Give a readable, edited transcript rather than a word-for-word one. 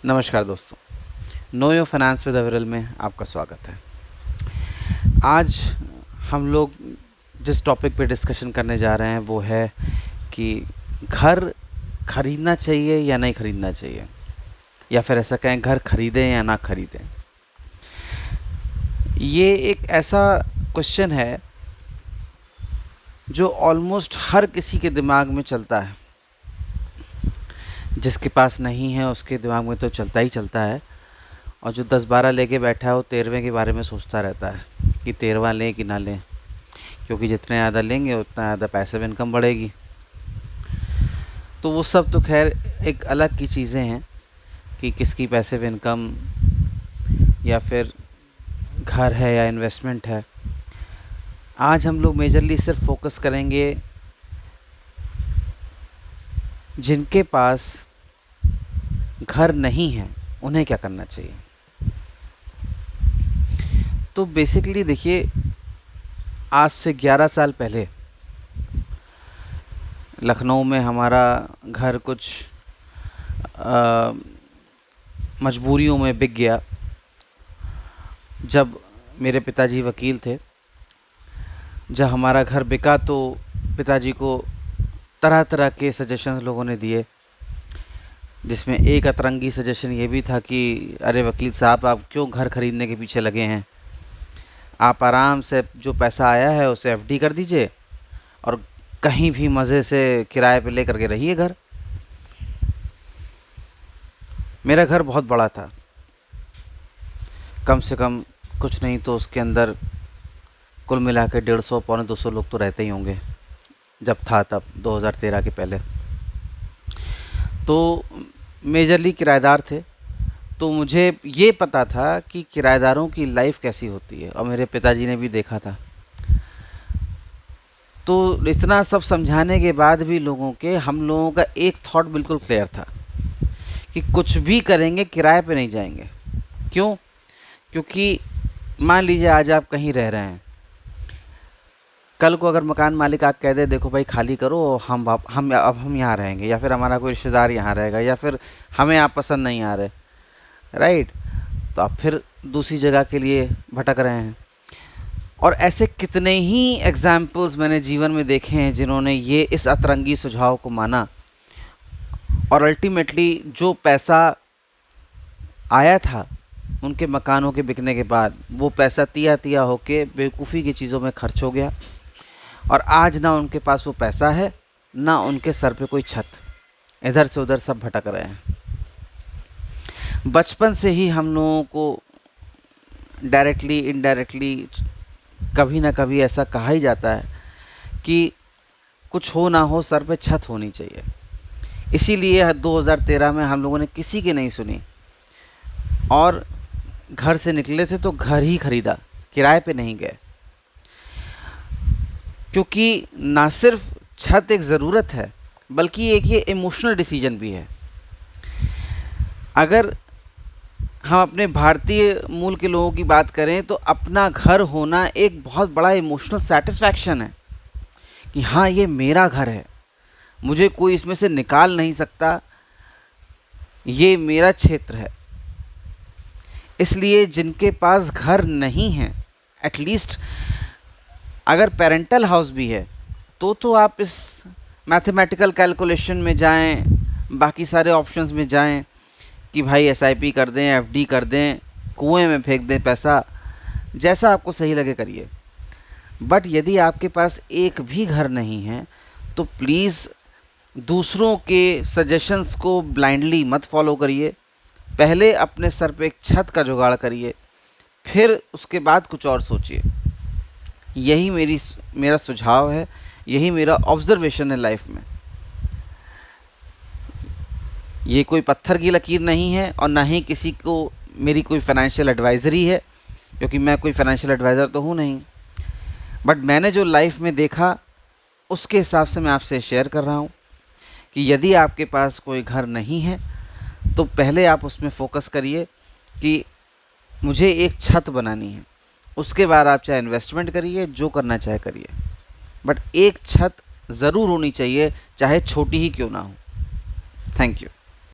नमस्कार दोस्तों, know your finance with अविरल में आपका स्वागत है। आज हम लोग जिस टॉपिक पे डिस्कशन करने जा रहे हैं वो है कि घर खरीदना चाहिए या नहीं खरीदना चाहिए, या फिर ऐसा कहें घर खरीदें या ना खरीदें। ये एक ऐसा क्वेश्चन है जो ऑलमोस्ट हर किसी के दिमाग में चलता है। जिसके पास नहीं है उसके दिमाग में तो चलता ही चलता है, और जो 10-12 लेके बैठा है वो 13वें के बारे में सोचता रहता है कि 13वां लें कि ना लें, क्योंकि जितने ज़्यादा लेंगे उतना ज़्यादा पैसिव इनकम बढ़ेगी। तो वो सब तो खैर एक अलग की चीज़ें हैं कि किसकी पैसिव इनकम या फिर घर है या इन्वेस्टमेंट है। आज हम लोग मेजरली सिर्फ फोकस करेंगे जिनके पास घर नहीं है उन्हें क्या करना चाहिए। तो बेसिकली देखिए, आज से 11 साल पहले लखनऊ में हमारा घर कुछ मजबूरियों में बिक गया। जब मेरे पिताजी वकील थे, जब हमारा घर बिका तो पिताजी को तरह तरह के सजेशंस लोगों ने दिए, जिसमें एक अतरंगी सजेशन ये भी था कि अरे वकील साहब, आप क्यों घर खरीदने के पीछे लगे हैं, आप आराम से जो पैसा आया है उसे एफडी कर दीजिए और कहीं भी मज़े से किराए पे ले करके रहिए घर। मेरा घर बहुत बड़ा था, कम से कम कुछ नहीं तो उसके अंदर कुल मिला के 150 पौने 200 लोग तो रहते ही होंगे जब था, तब 2013 के पहले। तो मेजरली किराएदार थे, तो मुझे ये पता था कि किराएदारों की लाइफ कैसी होती है, और मेरे पिताजी ने भी देखा था। तो इतना सब समझाने के बाद भी हम लोगों का एक थॉट बिल्कुल क्लियर था कि कुछ भी करेंगे किराए पे नहीं जाएंगे। क्यों? क्योंकि मान लीजिए आज आप कहीं रह रहे हैं, कल को अगर मकान मालिक आप कह दे देखो भाई खाली करो, हम यहाँ रहेंगे, या फिर हमारा कोई रिश्तेदार यहाँ रहेगा, या फिर हमें आप पसंद नहीं आ रहे, राइट, तो आप फिर दूसरी जगह के लिए भटक रहे हैं। और ऐसे कितने ही एग्जाम्पल्स मैंने जीवन में देखे हैं जिन्होंने ये इस अतरंगी सुझाव को माना, और अल्टीमेटली जो पैसा आया था उनके मकानों के बिकने के बाद, वो पैसा तिया तिया होके बेवकूफ़ी की चीज़ों में खर्च हो गया, और आज ना उनके पास वो पैसा है, ना उनके सर पे कोई छत। इधर से उधर सब भटक रहे हैं। बचपन से ही हम लोगों को डायरेक्टली इनडायरेक्टली कभी ना कभी ऐसा कहा ही जाता है कि कुछ हो ना हो सर पे छत होनी चाहिए। इसीलिए 2013 में हम लोगों ने किसी की नहीं सुनी और घर से निकले थे तो घर ही खरीदा, किराए पे नहीं गए। क्योंकि ना सिर्फ छत एक ज़रूरत है, बल्कि एक ये इमोशनल डिसीजन भी है। अगर हम अपने भारतीय मूल के लोगों की बात करें तो अपना घर होना एक बहुत बड़ा इमोशनल सेटिस्फैक्शन है कि हाँ, ये मेरा घर है, मुझे कोई इसमें से निकाल नहीं सकता, ये मेरा क्षेत्र है। इसलिए जिनके पास घर नहीं है, एटलीस्ट अगर पेरेंटल हाउस भी है तो आप इस मैथमेटिकल कैलकुलेशन में जाएं, बाकी सारे ऑप्शंस में जाएं कि भाई एसआईपी कर दें, एफडी कर दें, कुएं में फेंक दें पैसा, जैसा आपको सही लगे करिए। बट यदि आपके पास एक भी घर नहीं है तो प्लीज़ दूसरों के सजेशंस को ब्लाइंडली मत फॉलो करिए। पहले अपने सर पे एक छत का जुगाड़ करिए, फिर उसके बाद कुछ और सोचिए। यही मेरा सुझाव है, यही मेरा ऑब्जर्वेशन है लाइफ में। ये कोई पत्थर की लकीर नहीं है, और ना ही किसी को मेरी कोई फाइनेंशियल एडवाइज़री है, क्योंकि मैं कोई फाइनेंशियल एडवाइज़र तो हूँ नहीं। बट मैंने जो लाइफ में देखा उसके हिसाब से मैं आपसे शेयर कर रहा हूँ कि यदि आपके पास कोई घर नहीं है तो पहले आप उसमें फ़ोकस करिए कि मुझे एक छत बनानी है। उसके बाद आप चाहे इन्वेस्टमेंट करिए, जो करना चाहे करिए, बट एक छत ज़रूर होनी चाहिए, चाहे छोटी ही क्यों ना हो। Thank you.